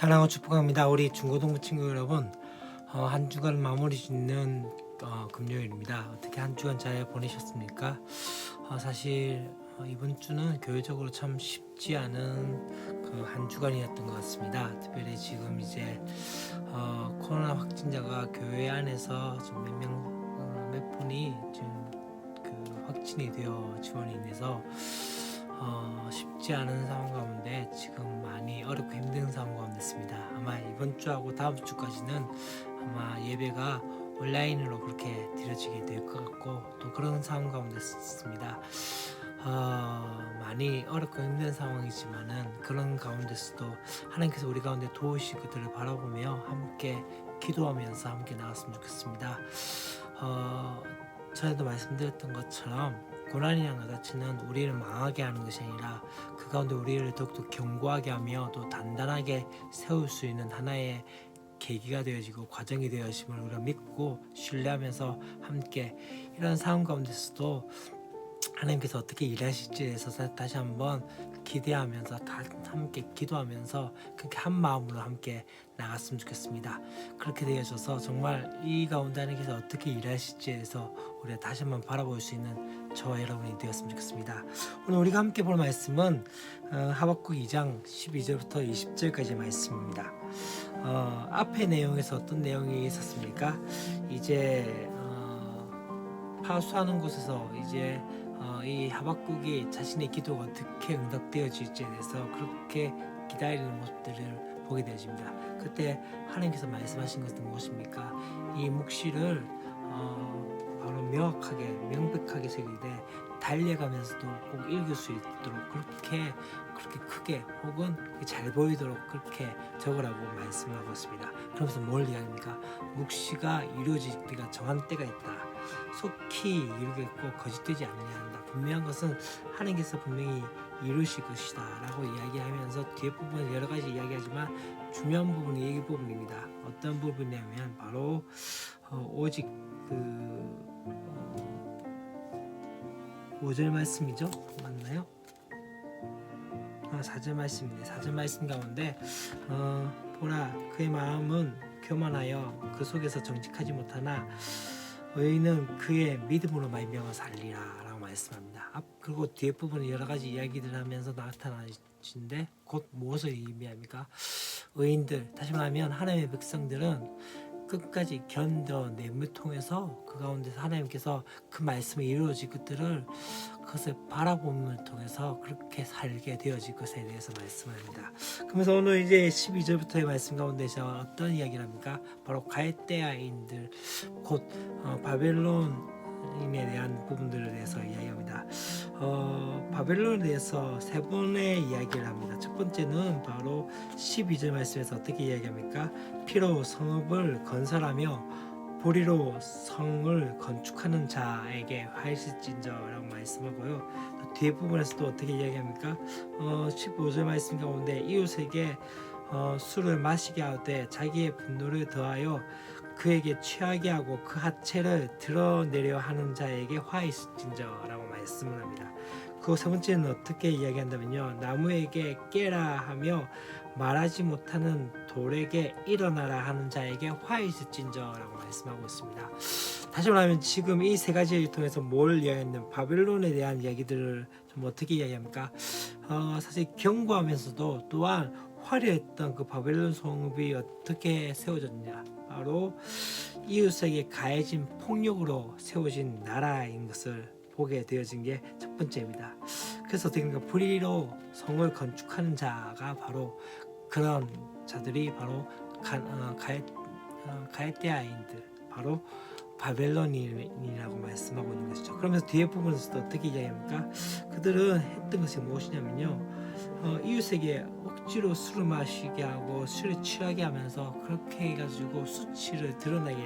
사랑하고 축복합니다. 우리 중고등부 친구 여러분, 한 주간 마무리 짓는 금요일입니다. 어떻게 한 주간 잘 보내셨습니까? 사실 이번 주는 교회적으로 참 쉽지 않은 그 한 주간이었던 것 같습니다. 특별히 지금 이제 코로나 확진자가 교회 안에서 좀 몇 분이 지금 그 확진이 되어 지원이 인해서 쉽지 않은 상황 가운데 지금 많이 어렵고 힘든 상황 가운데 있습니다. 아마 이번 주하고 다음 주까지는 아마 예배가 온라인으로 그렇게 드려지게 될 것 같고 또 그런 상황 가운데 있습니다. 많이 어렵고 힘든 상황이지만은 그런 가운데서도 하나님께서 우리 가운데 도우실 것들을 바라보며 함께 기도하면서 함께 나갔으면 좋겠습니다. 전에도 말씀드렸던 것처럼 고난이라는 것 자체는 우리를 망하게 하는 것이 아니라 그 가운데 우리를 더욱더 견고하게 하며 또 단단하게 세울 수 있는 하나의 계기가 되어지고 과정이 되어짐을 우리가 믿고 신뢰하면서 함께 이런 상황 가운데서도 하나님께서 어떻게 일하실지에 있어서 다시 한번 기대하면서 함께 기도하면서 그렇게 한 마음으로 함께 나갔으면 좋겠습니다. 그렇게 되어져서 정말 이 가운데 하나님께서 어떻게 일하실지에 대해서 우리가 다시 한번 바라볼 수 있는 저와 여러분이 되었으면 좋겠습니다. 오늘 우리가 함께 볼 말씀은 하박국 2장 12절부터 20절까지의 말씀입니다. 앞의 내용에서 어떤 내용이 있었습니까? 이제 파수하는 곳에서 이제 이 하박국이 자신의 기도가 어떻게 응답되어질지에 대해서 그렇게 기다리는 모습들을 보게 되어집니다. 그때 하나님께서 말씀하신 것은 무엇입니까? 이 묵시를 바로 명백하게 새기되 달려가면서도 꼭 읽을 수 있도록 그렇게 크게 혹은 잘 보이도록 그렇게 적으라고 말씀하고 있습니다. 그러면서 뭘 이야기합니까? 묵시가 이루어질 때가 정한 때가 있다. 속히 이루겠고 거짓되지 않느냐 한다. 분명한 것은 하나님께서 분명히 이루실 것이다 라고 이야기하면서 뒤에 부분은 여러 가지 이야기하지만 중요한 부분이 이 부분입니다. 어떤 부분이냐면 바로 오직 5절 말씀이죠? 맞나요? 4절 말씀입니다. 4절 말씀 가운데 보라 그의 마음은 교만하여 그 속에서 정직하지 못하나 의인은 그의 믿음으로 말미암아 살리라 라고 말씀합니다. 그리고 뒤에 부분은 여러 가지 이야기들 하면서 나타나신데 곧 무엇을 의미합니까? 의인들, 다시 말하면 하나님의 백성들은 끝까지 견뎌냄을 통해서 그 가운데서 하나님께서 그 말씀이 이루어질 것들을 그것을 바라봄을 통해서 그렇게 살게 되어질 것에 대해서 말씀합니다. 그러면서 오늘 이제 12절부터의 말씀 가운데서 어떤 이야기를 합니까? 바로 갈대아인들 곧 바벨론인에 대한 부분들에 대해서 이야기합니다. 바벨론에 대해서 세 번의 이야기를 합니다. 첫 번째는 바로 12절 말씀에서 어떻게 이야기합니까? 피로 성읍을 건설하며 보리로 성을 건축하는 자에게 화이실진저라고 말씀하고요. 뒤에 부분에서도 어떻게 이야기합니까? 15절 말씀 가운데 이웃에게 술을 마시게 하되 자기의 분노를 더하여 그에게 취하게 하고 그 하체를 드러내려 하는 자에게 화이실진저라고 말씀을 합니다. 그 세 번째는 어떻게 이야기한다면요. 나무에게 깨라 하며 말하지 못하는 돌에게 일어나라 하는 자에게 화이실진저라고 말씀하고 있습니다. 다시 말하면 지금 이 세 가지를 통해서 뭘 이야기하냐면 바벨론에 대한 이야기들을 좀 어떻게 이야기합니까? 사실 견고하면서도 또한 화려했던 그 바벨론 성읍이 어떻게 세워졌냐? 바로 이웃에게 가해진 폭력으로 세워진 나라인 것을 보게 되어진 게 첫 번째입니다. 그래서 어떻게 불의로 성을 건축하는 자가 바로 그런 자들이 바로 갈대아인들 바로 바벨론인이라고 말씀하고 있는 것이죠. 그러면서 뒤에 부분에서도 어떻게 이야기합니까? 그들은 했던 것이 무엇이냐면요. 이웃에게 억지로 술을 마시게 하고 술에 취하게 하면서 그렇게 해가지고 수치를 드러나게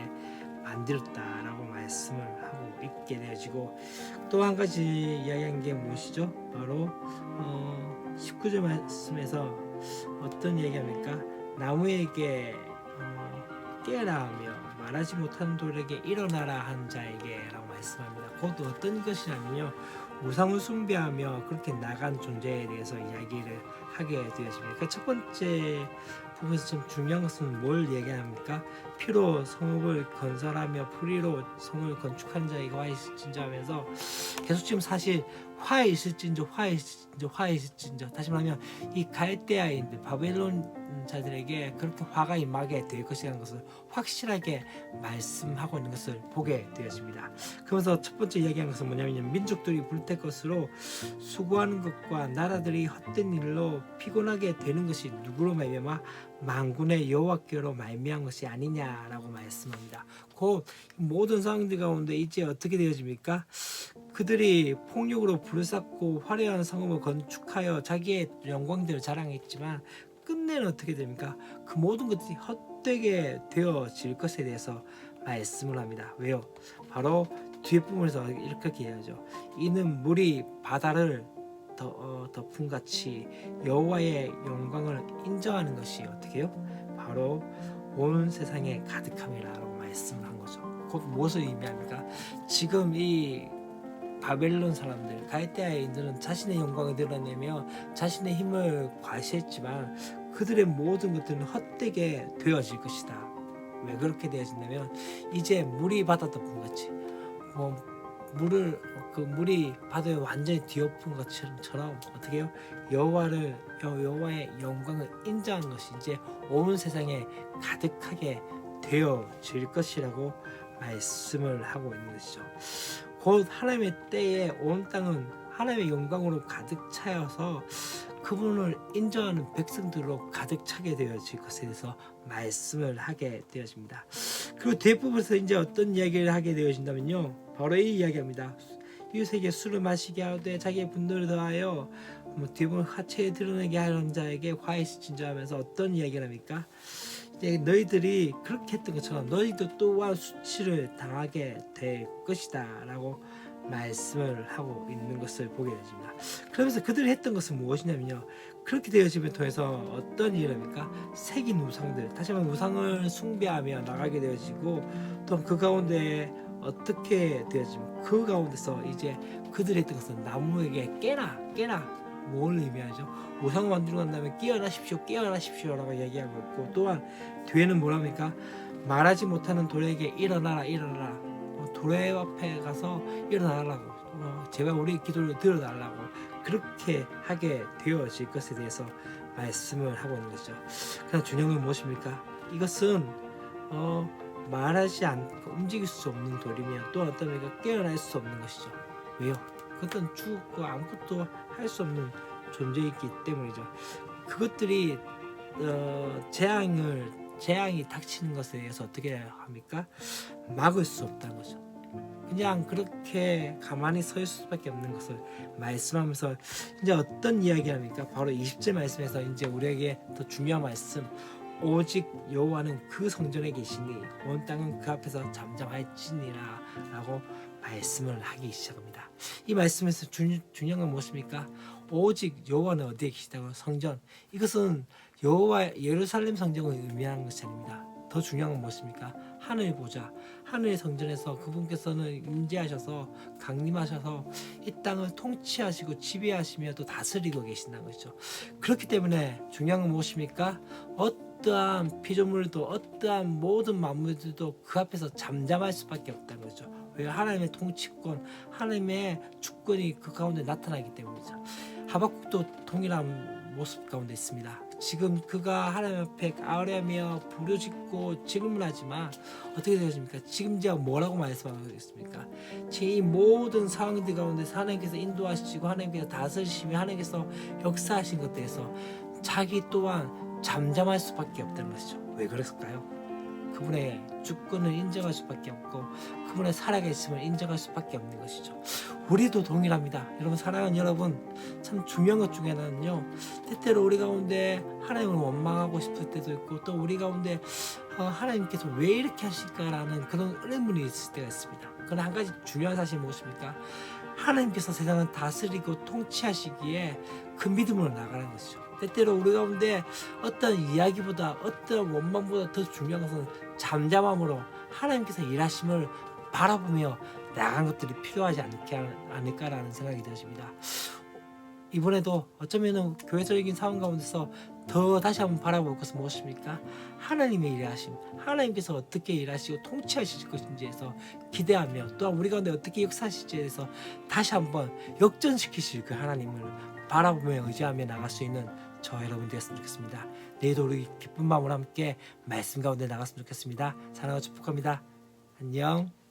만들었다라고 말씀을 하고 있게 되어지고 또 한 가지 이야기한 게 무엇이죠? 바로 19절 말씀에서 어떤 이야기합니까? 나무에게 깨라 하며 말하지 못하는 돌에게 일어나라 한 자에게 라고 말씀합니다. 곧 어떤 것이냐면요, 우상을 숭배하며 그렇게 나간 존재에 대해서 이야기를 하게 되어집니다. 그러니까 첫 번째 부분에서 좀 중요한 것은 뭘 얘기합니까? 피로 성읍을 건설하며 뿌리로 성을 건축한 자에게 화해 있을진저 하면서 계속 지금 사실 화해 있을진저 다시 말하면 이 갈대아인들 바벨론 자들에게 그렇게 화가 임하게 될 것이라는 것을 확실하게 말씀하고 있는 것을 보게 되었습니다. 그러면서 첫 번째 이야기한 것은 뭐냐면 민족들이 불탈 것으로 수고하는 것과 나라들이 헛된 일로 피곤하게 되는 것이 누구로 말미암아 만군의 여호와께로 말미암은 것이 아니냐라고 말씀합니다. 그 모든 상황들 가운데 이제 어떻게 되어집니까? 그들이 폭력으로 불쌓고 화려한 성읍을 건축하여 자기의 영광들을 자랑했지만 끝내는 어떻게 됩니까? 그 모든 것들이 헛되게 되어질 것에 대해서 말씀을 합니다. 왜요? 바로 뒤에 부분에서 이렇게 얘기하죠. 이는 물이 바다를 덮음같이 여호와의 영광을 인정하는 것이 어떻게 해요? 바로 온 세상에 가득함이라고 말씀을 한 거죠. 곧 무엇을 의미합니까? 지금 이 바벨론 사람들, 갈대아인들은 자신의 영광을 드러내며 자신의 힘을 과시했지만 그들의 모든 것들은 헛되게 되어질 것이다. 왜 그렇게 되어진다면 이제 물이 바다 덮음같이 물이 바다에 완전히 뒤엎은 것처럼 어떻게 해요? 여호와의 영광을 인정한 것이 이제 온 세상에 가득하게 되어질 것이라고 말씀을 하고 있는 것이죠. 곧 하나님의 때에 온 땅은 하나님의 영광으로 가득 차여서 그분을 인정하는 백성들로 가득 차게 되어질 것에 대해서 말씀을 하게 되어집니다. 그리고 대부분에서 이제 어떤 이야기를 하게 되어진다면요, 바로 이 이야기입니다. 이웃에게 술을 마시게 하되 자기의 분노를 더하여 뒷부분 하체에 드러내게 하는 자에게 화해시킨자 하면서 어떤 이야기를 합니까? 너희들이 그렇게 했던 것처럼 너희도 또한 수치를 당하게 될 것이다 라고 말씀을 하고 있는 것을 보게 됩니다. 그러면서 그들이 했던 것은 무엇이냐면요, 그렇게 되어짐을 통해서 어떤 일을 합니까? 새긴 우상들, 다시 말하면 우상을 숭배하며 나가게 되어지고 또 그 가운데 어떻게 되어지면 그 가운데서 이제 그들이 했던 것은 나무에게 깨라 뭘 의미하죠? 우상을 만들고 난 다음에 깨어나십시오 라고 이야기하고 있고, 또한 뒤에는 뭐랍니까? 말하지 못하는 돌에게 일어나라 도래 앞에 가서 일어나라고 제발 우리 기도를 들어달라고 그렇게 하게 되어질 것에 대해서 말씀을 하고 있는 것이죠. 그러나 중요한 건 무엇입니까? 이것은 말하지 않고 움직일 수 없는 돌이며 또 어떤 의미가 깨어날 수 없는 것이죠. 왜요? 그것은 죽고 아무것도 할 수 없는 존재이기 때문이죠. 그것들이 재앙이 닥치는 것에 대해서 어떻게 합니까? 막을 수 없다는 거죠. 그냥 그렇게 가만히 서 있을 수밖에 없는 것을 말씀하면서 이제 어떤 이야기합니까? 바로 20절 말씀에서 이제 우리에게 더 중요한 말씀, 오직 여호와는 그 성전에 계시니 온 땅은 그 앞에서 잠잠할지니라 라고 말씀을 하기 시작합니다. 이 말씀에서 중요한 건 무엇입니까? 오직 여호와는 어디에 계시다고? 성전. 이것은 여호와 예루살렘 성전을 의미하는 것이 아닙니다. 더 중요한 건 무엇입니까? 하늘 보좌, 하늘의 성전에서 그분께서는 임재하셔서 강림하셔서 이 땅을 통치하시고 지배하시며 또 다스리고 계신다는 것이죠. 그렇기 때문에 중요한 건 무엇입니까? 어떠한 피조물도 어떠한 모든 만물들도 그 앞에서 잠잠할 수밖에 없다는 거죠. 왜? 하나님의 통치권, 하나님의 주권이 그 가운데 나타나기 때문이죠. 하박국도 동일한 모습 가운데 있습니다. 지금 그가 하나님 앞에 아뢰며 부르짖고 질문하지만 어떻게 되십니까? 지금 제가 뭐라고 말씀하고 있습니까? 이 모든 상황들 가운데 하나님께서 인도하시고 하나님께서 다스리시며 하나님께서 역사하신 것에 대해서 자기 또한 잠잠할 수밖에 없다는 것이죠. 왜 그랬을까요? 그분의 주권을 인정할 수밖에 없고 그분의 살아계심을 인정할 수밖에 없는 것이죠. 우리도 동일합니다. 여러분, 사랑하는 여러분, 참 중요한 것 중에 하나는요, 때때로 우리 가운데 하나님을 원망하고 싶을 때도 있고 또 우리 가운데 하나님께서 왜 이렇게 하실까라는 그런 의문이 있을 때가 있습니다. 그러나 한 가지 중요한 사실이 무엇입니까? 하나님께서 세상을 다스리고 통치하시기에 그 믿음으로 나가는 것이죠. 때때로 우리 가운데 어떤 이야기보다 어떤 원망보다 더 중요한 것은 잠잠함으로 하나님께서 일하심을 바라보며 나간 것들이 필요하지 않을까라는 생각이 들어집니다. 이번에도 어쩌면은 교회적인 상황 가운데서 더 다시 한번 바라볼 것은 무엇입니까? 하나님의 일하심, 하나님께서 어떻게 일하시고 통치하실 것인지에서 기대하며 또한 우리 가운데 어떻게 역사하실지에서 다시 한번 역전시키실 그 하나님을 바라보며 의지하며 나갈 수 있는 저 여러분 되었으면 좋겠습니다. 내일도 우리 기쁜 마음으로 함께 말씀 가운데 나갔으면 좋겠습니다. 사랑하고 축복합니다. 안녕.